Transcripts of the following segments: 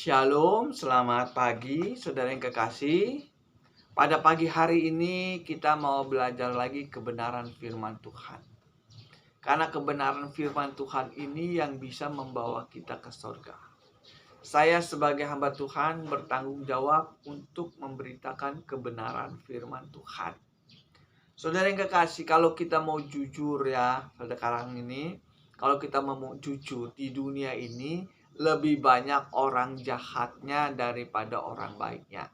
Shalom, selamat pagi saudara yang kekasih. Pada pagi hari ini kita mau belajar lagi kebenaran firman Tuhan. Karena kebenaran firman Tuhan ini yang bisa membawa kita ke surga. Saya sebagai hamba Tuhan bertanggung jawab untuk memberitakan kebenaran firman Tuhan. Saudara yang kekasih, kalau kita mau jujur ya, sekarang ini, kalau kita mau jujur di dunia ini, lebih banyak orang jahatnya daripada orang baiknya.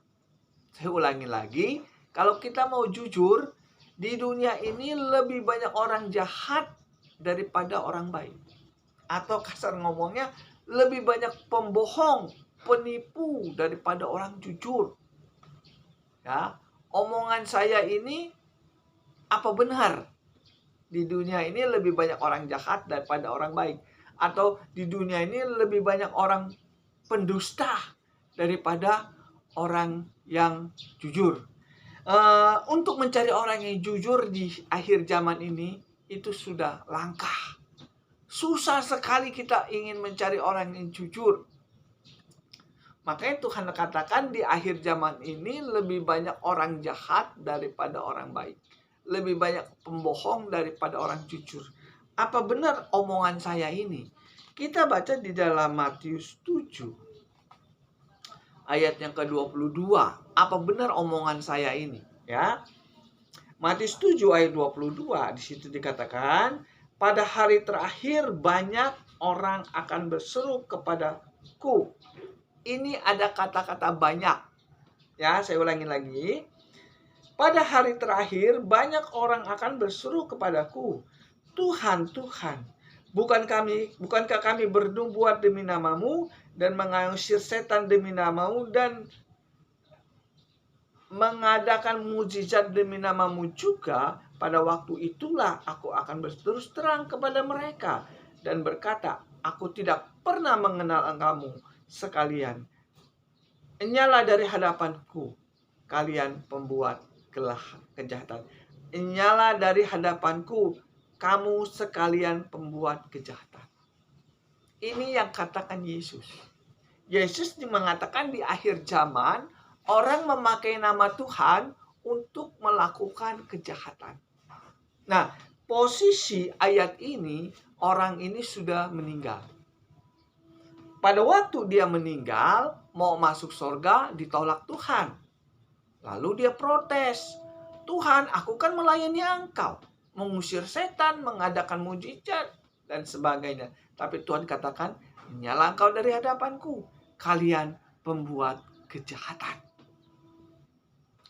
Saya ulangi lagi, kalau kita mau jujur, di dunia ini lebih banyak orang jahat daripada orang baik. Atau kasar ngomongnya, lebih banyak pembohong, penipu daripada orang jujur. Ya, omongan saya ini apa benar? Di dunia ini lebih banyak orang jahat daripada orang baik. Atau di dunia ini lebih banyak orang pendusta daripada orang yang jujur. Untuk mencari orang yang jujur di akhir zaman ini itu sudah langka. Susah sekali kita ingin mencari orang yang jujur. Makanya Tuhan katakan di akhir zaman ini lebih banyak orang jahat daripada orang baik. Lebih banyak pembohong daripada orang jujur. Apa benar omongan saya ini? Kita baca di dalam Matius 7 ayat yang ke-22. Apa benar omongan saya ini? Ya. Matius 7 ayat 22, di situ dikatakan, pada hari terakhir banyak orang akan berseru kepadaku. Ini ada kata-kata banyak. Ya, saya ulangi lagi. Pada hari terakhir banyak orang akan berseru kepadaku, Tuhan, Tuhan, bukankah kami bernubuat demi namamu dan mengusir setan demi namamu dan mengadakan mujizat demi namamu juga? Pada waktu itulah aku akan berterus terang kepada mereka dan berkata, aku tidak pernah mengenal kamu sekalian. Nyala dari hadapanku, kalian pembuat kejahatan. Nyala dari hadapanku, kamu sekalian pembuat kejahatan. Ini yang katakan Yesus. Yesus mengatakan di akhir zaman, orang memakai nama Tuhan untuk melakukan kejahatan. Nah, posisi ayat ini, orang ini sudah meninggal. Pada waktu dia meninggal, mau masuk surga, ditolak Tuhan. Lalu dia protes, Tuhan, aku kan melayani Engkau, mengusir setan, mengadakan mujizat, dan sebagainya. Tapi Tuhan katakan, nyala engkau dari hadapanku, kalian pembuat kejahatan.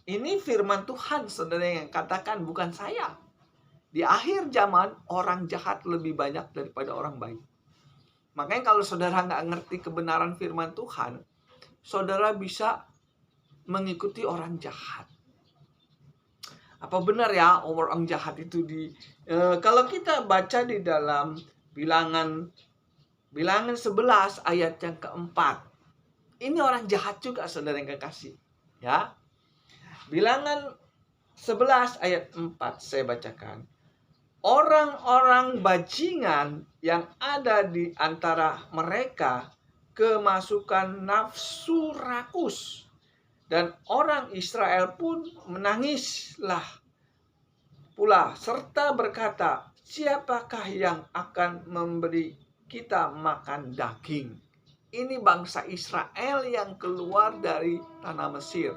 Ini firman Tuhan, saudara, yang katakan, bukan saya. Di akhir zaman, orang jahat lebih banyak daripada orang baik. Makanya kalau saudara nggak ngerti kebenaran firman Tuhan, saudara bisa mengikuti orang jahat. Apa benar ya orang jahat itu kalau kita baca di dalam bilangan 11 ayat yang keempat. Ini orang jahat juga, saudara yang kekasih. Ya. Bilangan 11 ayat 4 saya bacakan. Orang-orang bajingan yang ada di antara mereka kemasukan nafsu rakus, dan orang Israel pun menangislah pula serta berkata, siapakah yang akan memberi kita makan daging? Ini bangsa Israel yang keluar dari tanah Mesir.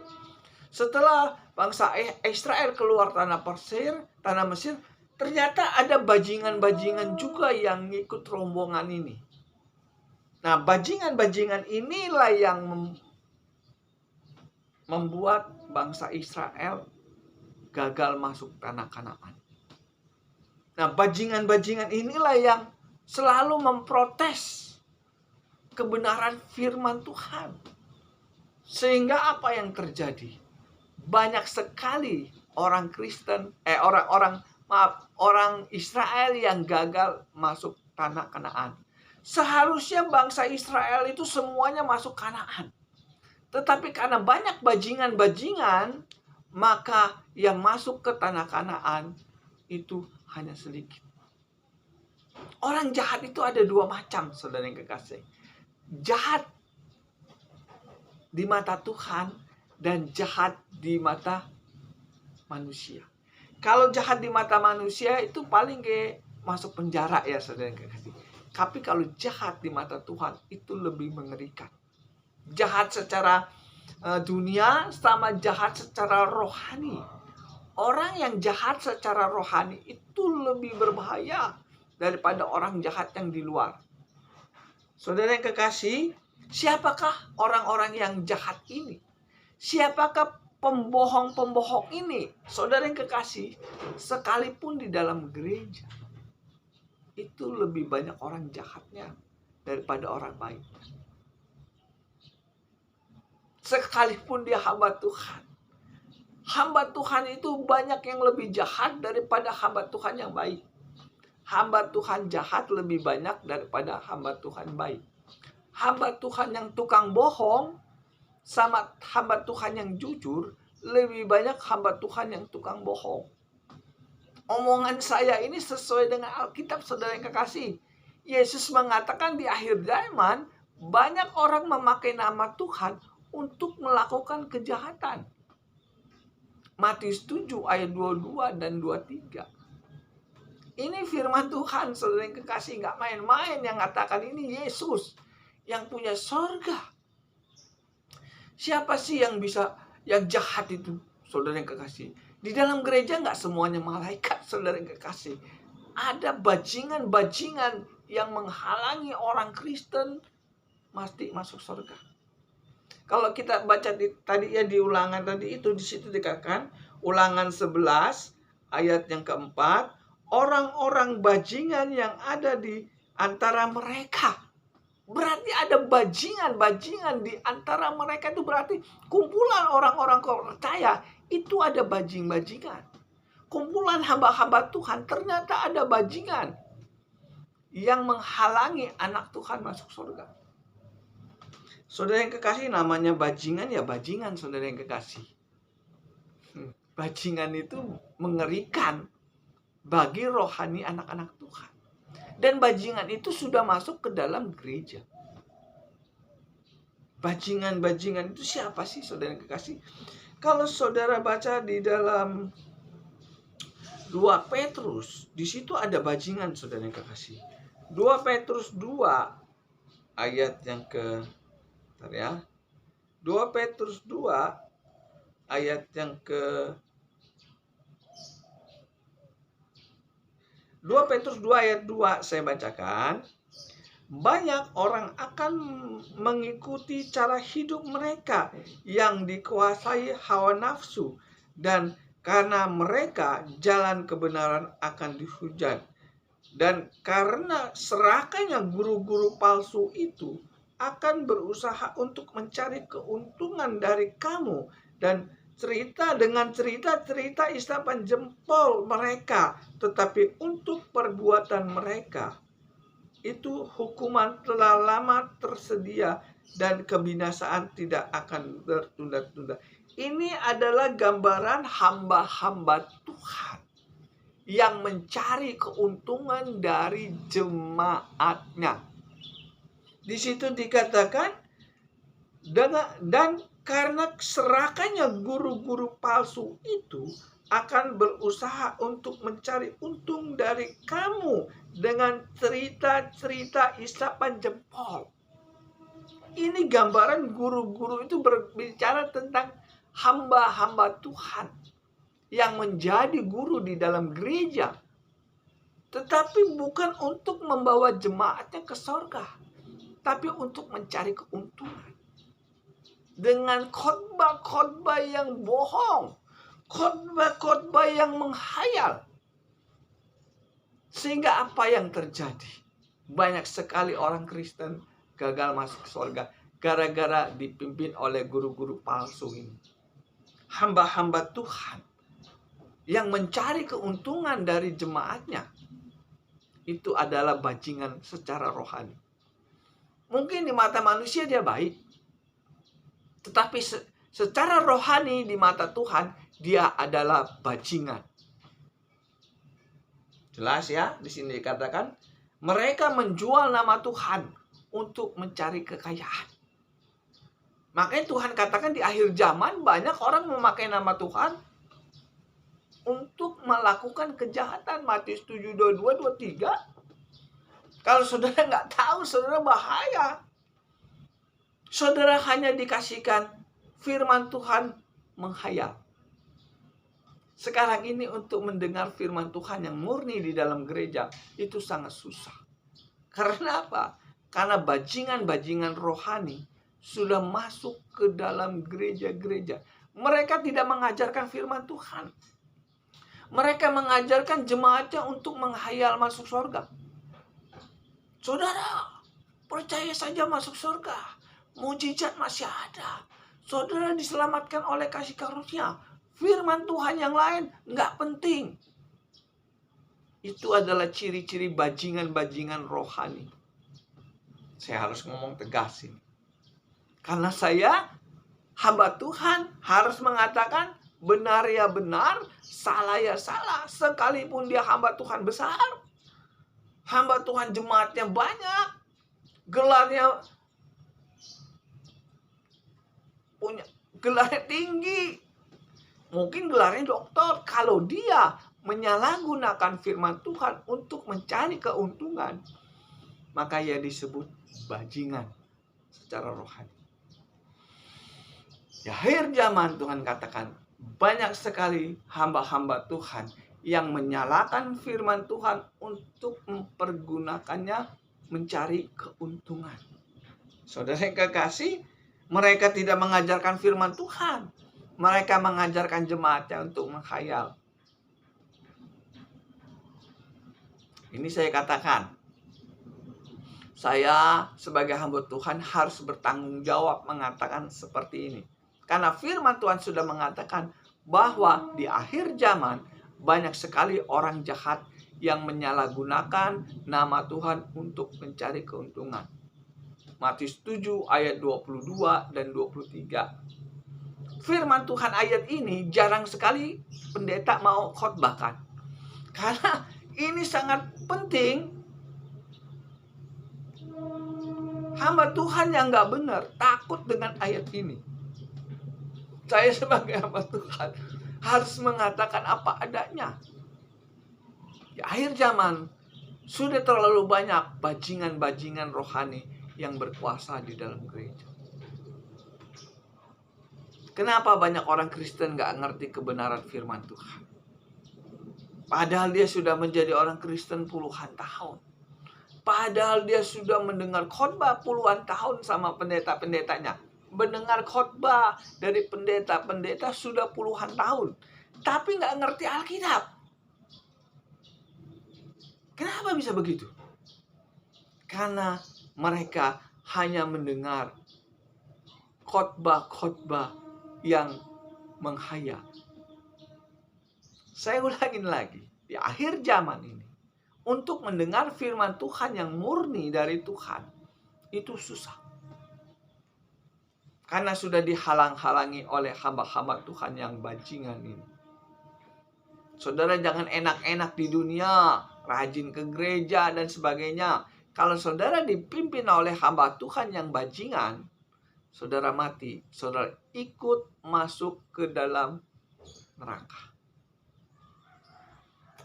Setelah bangsa Israel keluar tanah Mesir, ternyata ada bajingan-bajingan juga yang ngikut rombongan ini. Nah, bajingan-bajingan inilah yang membuat bangsa Israel gagal masuk tanah Kanaan. Nah, bajingan-bajingan inilah yang selalu memprotes kebenaran firman Tuhan. Sehingga apa yang terjadi? Banyak sekali orang Kristen, orang Israel yang gagal masuk tanah Kanaan. Seharusnya bangsa Israel itu semuanya masuk Kanaan. Tetapi karena banyak bajingan-bajingan, maka yang masuk ke tanah Kanaan itu hanya sedikit. Orang jahat itu ada dua macam, saudara yang kekasih. Jahat di mata Tuhan dan jahat di mata manusia. Kalau jahat di mata manusia itu paling kayak masuk penjara ya saudara yang kekasih. Tapi kalau jahat di mata Tuhan itu lebih mengerikan. Jahat secara dunia sama jahat secara rohani. Orang yang jahat secara rohani itu lebih berbahaya daripada orang jahat yang di luar. Saudara yang kekasih, siapakah orang-orang yang jahat ini? Siapakah pembohong-pembohong ini? Saudara yang kekasih, sekalipun di dalam gereja, itu lebih banyak orang jahatnya daripada orang baik. Sekalipun dia hamba Tuhan. Hamba Tuhan itu banyak yang lebih jahat daripada hamba Tuhan yang baik. Hamba Tuhan jahat lebih banyak daripada hamba Tuhan baik. Hamba Tuhan yang tukang bohong sama hamba Tuhan yang jujur, lebih banyak hamba Tuhan yang tukang bohong. Omongan saya ini sesuai dengan Alkitab, saudara yang kekasih. Yesus mengatakan di akhir zaman, banyak orang memakai nama Tuhan untuk melakukan kejahatan. Matius 7 ayat 22 dan 23. Ini firman Tuhan, saudara yang kekasih, nggak main-main yang mengatakan ini Yesus yang punya sorga. Siapa sih yang jahat itu, saudara yang kekasih? Di dalam gereja nggak semuanya malaikat, saudara yang kekasih. Ada bajingan-bajingan yang menghalangi orang Kristen mesti masuk surga. Kalau kita baca tadi ya di Ulangan tadi itu, di situ dikatakan Ulangan 11 ayat yang keempat, orang-orang bajingan yang ada di antara mereka. Berarti ada bajingan di antara mereka, itu berarti kumpulan orang-orang percaya itu ada bajingan. Kumpulan hamba-hamba Tuhan ternyata ada bajingan yang menghalangi anak Tuhan masuk surga. Saudara yang kekasih, namanya bajingan ya bajingan, saudara yang kekasih. Bajingan itu mengerikan bagi rohani anak-anak Tuhan. Dan bajingan itu sudah masuk ke dalam gereja. Bajingan-bajingan itu siapa sih, saudara yang kekasih? Kalau saudara baca di dalam 2 Petrus, di situ ada bajingan, saudara yang kekasih. 2 Petrus 2 ayat yang ke 2 Petrus 2 ayat yang ke 2 Petrus 2 ayat 2 saya bacakan. Banyak orang akan mengikuti cara hidup mereka yang dikuasai hawa nafsu, dan karena mereka jalan kebenaran akan dihujat. Dan karena serakahnya guru-guru palsu itu akan berusaha untuk mencari keuntungan dari kamu dan cerita isapan jempol mereka, tetapi untuk perbuatan mereka itu hukuman telah lama tersedia dan kebinasaan tidak akan tertunda-tunda. Ini adalah gambaran hamba-hamba Tuhan yang mencari keuntungan dari jemaatnya. Di situ dikatakan, dan karena serakahnya guru-guru palsu itu akan berusaha untuk mencari untung dari kamu dengan cerita-cerita isapan jempol. Ini gambaran guru-guru itu berbicara tentang hamba-hamba Tuhan yang menjadi guru di dalam gereja, tetapi bukan untuk membawa jemaatnya ke surga, tapi untuk mencari keuntungan dengan khotbah-khotbah yang bohong, khotbah-khotbah yang menghayal. Sehingga apa yang terjadi? Banyak sekali orang Kristen gagal masuk surga gara-gara dipimpin oleh guru-guru palsu ini. Hamba-hamba Tuhan yang mencari keuntungan dari jemaatnya itu adalah bajingan secara rohani. Mungkin di mata manusia dia baik, tetapi secara rohani di mata Tuhan dia adalah bajingan. Jelas ya, di sini dikatakan mereka menjual nama Tuhan untuk mencari kekayaan. Makanya Tuhan katakan di akhir zaman banyak orang memakai nama Tuhan untuk melakukan kejahatan. Matius 7, 22, 23. Kalau saudara nggak tahu, saudara bahaya. Saudara hanya dikasihkan firman Tuhan menghayal. Sekarang ini untuk mendengar firman Tuhan yang murni di dalam gereja itu sangat susah. Karena apa? Karena bajingan-bajingan rohani sudah masuk ke dalam gereja-gereja. Mereka tidak mengajarkan firman Tuhan. Mereka mengajarkan jemaatnya untuk menghayal masuk surga. Saudara, percaya saja masuk surga. Mujizat masih ada. Saudara diselamatkan oleh kasih karunia. Firman Tuhan yang lain nggak penting. Itu adalah ciri-ciri bajingan-bajingan rohani. Saya harus ngomong tegas ini. Karena saya hamba Tuhan harus mengatakan benar ya benar, salah ya salah. Sekalipun dia hamba Tuhan besar. Hamba Tuhan jemaatnya banyak. Gelarnya punya gelarnya tinggi. Mungkin gelarnya dokter. Kalau dia menyalahgunakan firman Tuhan untuk mencari keuntungan, maka ia disebut bajingan secara rohani. Di akhir zaman Tuhan katakan banyak sekali hamba-hamba Tuhan yang menyalahkan firman Tuhan untuk mempergunakannya mencari keuntungan. Saudara yang kekasih, mereka tidak mengajarkan firman Tuhan. Mereka mengajarkan jemaatnya untuk menghayal. Ini saya katakan, saya sebagai hamba Tuhan harus bertanggung jawab mengatakan seperti ini. Karena firman Tuhan sudah mengatakan bahwa di akhir zaman banyak sekali orang jahat yang menyalahgunakan nama Tuhan untuk mencari keuntungan. Matius 7 ayat 22 dan 23. Firman Tuhan ayat ini jarang sekali pendeta mau khotbahkan. Karena ini sangat penting. Hamba Tuhan yang gak benar takut dengan ayat ini. Saya sebagai hamba Tuhan harus mengatakan apa adanya. Di akhir zaman sudah terlalu banyak bajingan-bajingan rohani yang berkuasa di dalam gereja. Kenapa banyak orang Kristen gak ngerti kebenaran firman Tuhan? Padahal dia sudah menjadi orang Kristen puluhan tahun. Padahal dia sudah mendengar khotbah puluhan tahun sama pendeta-pendetanya. Mendengar khotbah dari pendeta-pendeta sudah puluhan tahun. Tapi gak ngerti Alkitab. Kenapa bisa begitu? Karena mereka hanya mendengar khotbah-khotbah yang menghayal. Saya ulangin lagi, di akhir zaman ini, untuk mendengar firman Tuhan yang murni dari Tuhan, itu susah. Karena sudah dihalang-halangi oleh hamba-hamba Tuhan yang bajingan ini. Saudara jangan enak-enak di dunia, rajin ke gereja dan sebagainya. Kalau saudara dipimpin oleh hamba Tuhan yang bajingan, saudara mati, saudara ikut masuk ke dalam neraka.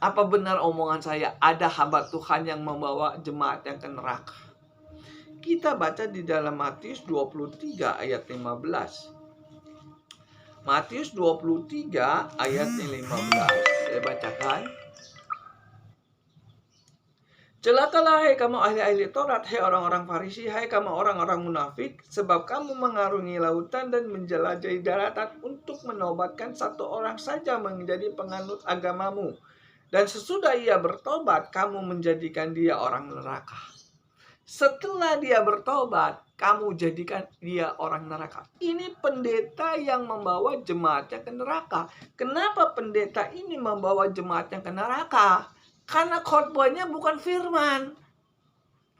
Apa benar omongan saya ada hamba Tuhan yang membawa jemaat yang ke neraka? Kita baca di dalam Matius 23 ayat 15. Matius 23 ayat 15. Saya bacakan. Celakalah hai kamu ahli-ahli Taurat, hai orang-orang Farisi, hai kamu orang-orang munafik, sebab kamu mengarungi lautan dan menjelajahi daratan untuk menobatkan satu orang saja menjadi penganut agamamu. Dan sesudah ia bertobat, kamu menjadikan dia orang neraka. Setelah dia bertobat, kamu jadikan dia orang neraka. Ini pendeta yang membawa jemaatnya ke neraka. Kenapa pendeta ini membawa jemaatnya ke neraka? Karena khotbahnya bukan firman.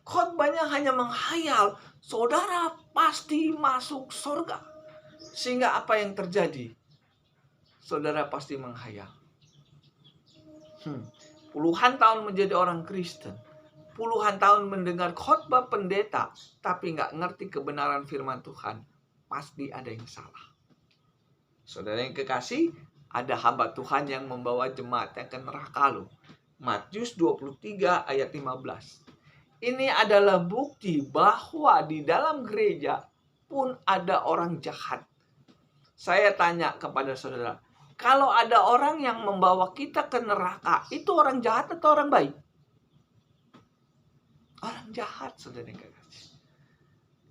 Khotbahnya hanya menghayal. Saudara pasti masuk surga. Sehingga apa yang terjadi? Saudara pasti menghayal. Puluhan tahun menjadi orang Kristen. Puluhan tahun mendengar khotbah pendeta. Tapi gak ngerti kebenaran firman Tuhan. pasti ada yang salah. Saudara yang kekasih, ada hamba Tuhan yang membawa jemaatnya ke neraka loh. Matius 23 ayat 15. Ini adalah bukti bahwa di dalam gereja pun ada orang jahat. Saya tanya kepada saudara, kalau ada orang yang membawa kita ke neraka, itu orang jahat atau orang baik? Orang jahat, saudara yang kekasih.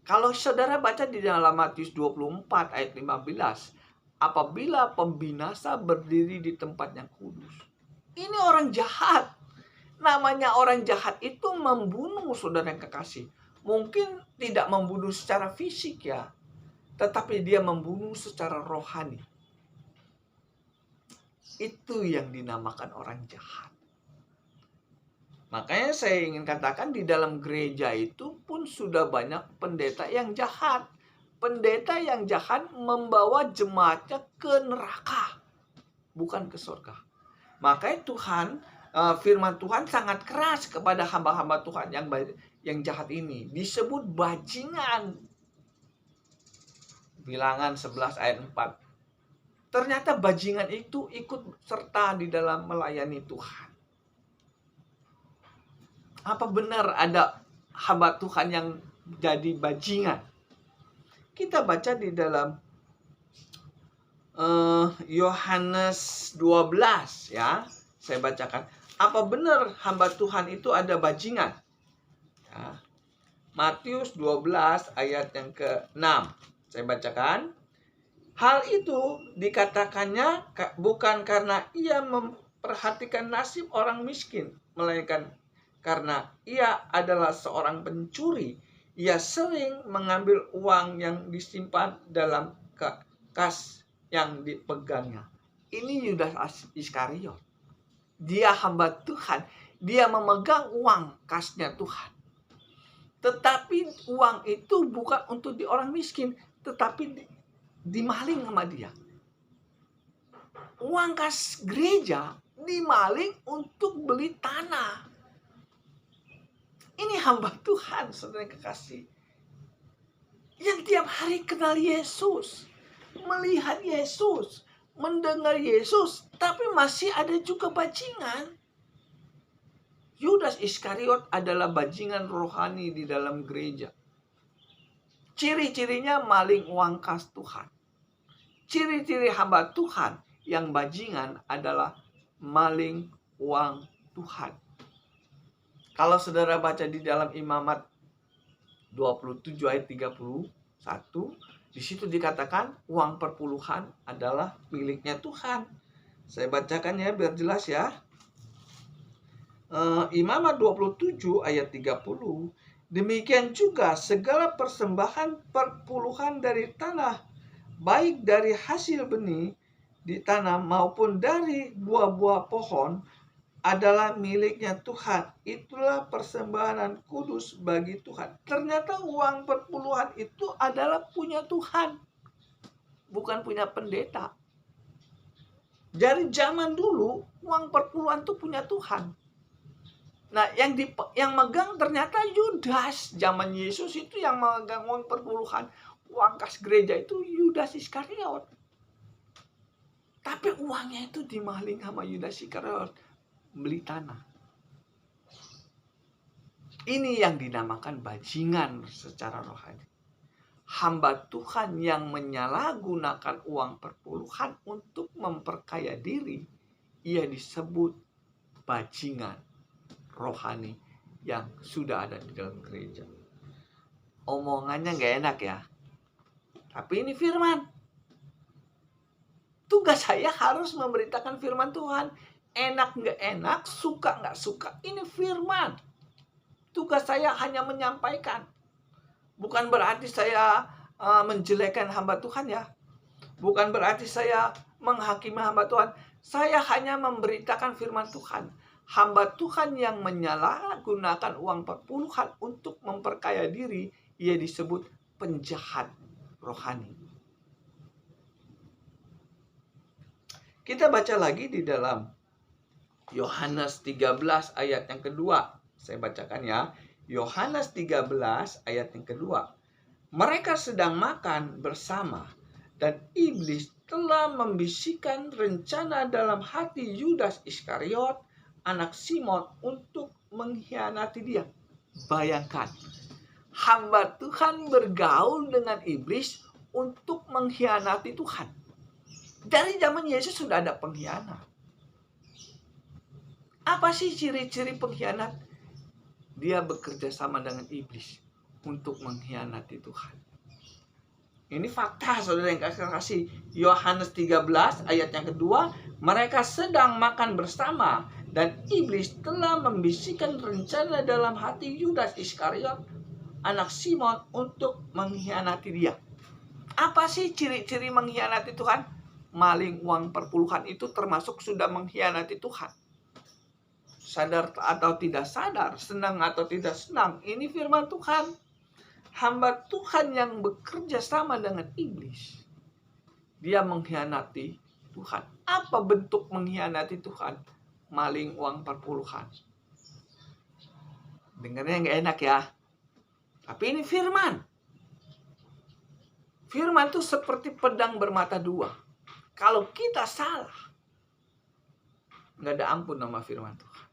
Kalau saudara baca di dalam Matius 24 ayat 15, apabila pembinasa berdiri di tempat yang kudus. Ini orang jahat. Namanya orang jahat itu membunuh, saudara yang kekasih. Mungkin tidak membunuh secara fisik ya, tetapi dia membunuh secara rohani. Itu yang dinamakan orang jahat. Makanya saya ingin katakan di dalam gereja itu pun sudah banyak pendeta yang jahat. Pendeta yang jahat membawa jemaatnya ke neraka, bukan ke surga. Makanya firman Tuhan sangat keras kepada hamba-hamba Tuhan yang jahat ini. Disebut bajingan. Bilangan 11 ayat 4. Ternyata bajingan itu ikut serta di dalam melayani Tuhan. Apa benar ada hamba Tuhan yang jadi bajingan? Kita baca di dalam Yohanes 12 ya. Saya bacakan. Apa benar hamba Tuhan itu ada bajingan? Ya. Matius 12 ayat yang ke-6. Saya bacakan. Hal itu dikatakannya bukan karena ia memperhatikan nasib orang miskin, melainkan karena ia adalah seorang pencuri. Ia sering mengambil uang yang disimpan dalam kas yang dipegangnya. Ini Yudas Iskariot. Dia hamba Tuhan. Dia memegang uang kasnya Tuhan. Tetapi uang itu bukan untuk di orang miskin, tetapi dimaling sama dia. Uang kas gereja dimaling untuk beli tanah. Ini hamba Tuhan, saudara yang kekasih. Yang tiap hari kenal Yesus, melihat Yesus, mendengar Yesus, tapi masih ada juga bajingan. Yudas Iskariot adalah bajingan rohani di dalam gereja. Ciri-cirinya maling uang kas Tuhan. Ciri-ciri hamba Tuhan yang bajingan adalah maling uang Tuhan. Kalau saudara baca di dalam Imamat 27 ayat 31, di situ dikatakan uang perpuluhan adalah miliknya Tuhan. Saya bacakan ya biar jelas ya. Imamat 27 ayat 30. Demikian juga segala persembahan perpuluhan dari tanah, baik dari hasil benih ditanam maupun dari buah-buah pohon, adalah miliknya Tuhan. Itulah persembahan kudus bagi Tuhan. Ternyata uang perpuluhan itu adalah punya Tuhan, bukan punya pendeta. Dari zaman dulu uang perpuluhan itu punya Tuhan. Nah, yang megang ternyata Yudas. Zaman Yesus itu yang megang uang perpuluhan, uang kas gereja itu Yudas Iskariot. Tapi uangnya itu dimaling sama Yudas Iskariot, beli tanah. Ini yang dinamakan bajingan secara rohani. Hamba Tuhan yang menyalahgunakan uang perpuluhan untuk memperkaya diri, ia disebut bajingan rohani yang sudah ada di dalam gereja. Omongannya gak enak ya, tapi ini firman. Tugas saya harus memberitakan firman Tuhan. Enak gak enak, suka gak suka, ini firman. Tugas saya hanya menyampaikan. Bukan berarti saya menjelekkan hamba Tuhan ya. Bukan berarti saya menghakimi hamba Tuhan. Saya hanya memberitakan firman Tuhan. Hamba Tuhan yang menyalahgunakan uang perpuluhan untuk memperkaya diri, ia disebut penjahat rohani. Kita baca lagi di dalam Yohanes 13 ayat yang kedua. Saya bacakan ya. Yohanes 13 ayat yang kedua. Mereka sedang makan bersama, dan iblis telah membisikkan rencana dalam hati Yudas Iskariot, anak Simon, untuk mengkhianati dia. Bayangkan, hamba Tuhan bergaul dengan iblis untuk mengkhianati Tuhan. Dari zaman Yesus sudah ada pengkhianat. Apa sih ciri-ciri pengkhianat? Dia bekerja sama dengan iblis untuk mengkhianati Tuhan. Ini fakta, saudara yang kasih. Yohanes 13 ayat yang kedua, mereka sedang makan bersama, dan iblis telah membisikkan rencana dalam hati Yudas Iskariot, anak Simon, untuk mengkhianati dia. Apa sih ciri-ciri mengkhianati Tuhan? Maling uang perpuluhan itu termasuk sudah mengkhianati Tuhan. Sadar atau tidak sadar, senang atau tidak senang, ini firman Tuhan. Hamba Tuhan yang bekerja sama dengan iblis, dia mengkhianati Tuhan. Apa bentuk mengkhianati Tuhan? Maling uang perpuluhan. Dengarnya nggak enak ya. Tapi ini firman. Firman itu seperti pedang bermata dua. Kalau kita salah, nggak ada ampun nama firman Tuhan.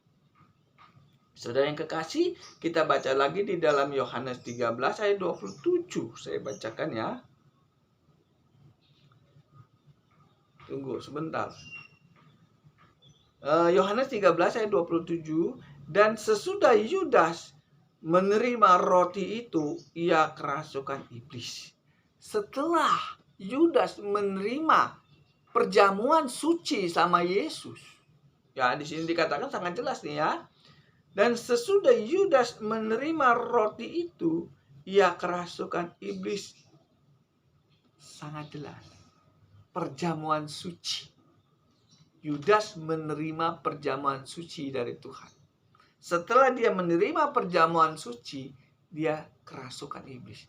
Saudara yang kekasih, kita baca lagi di dalam Yohanes 13 ayat 27. Saya bacakan ya. Tunggu sebentar. Yohanes 13 ayat 27. Dan sesudah Yudas menerima roti itu, ia kerasukan iblis. Setelah Yudas menerima perjamuan suci sama Yesus. Ya, di sini dikatakan sangat jelas nih ya. Dan sesudah Yudas menerima roti itu, ia kerasukan iblis. Sangat jelas. Perjamuan suci. Yudas menerima perjamuan suci dari Tuhan. Setelah dia menerima perjamuan suci, dia kerasukan iblis.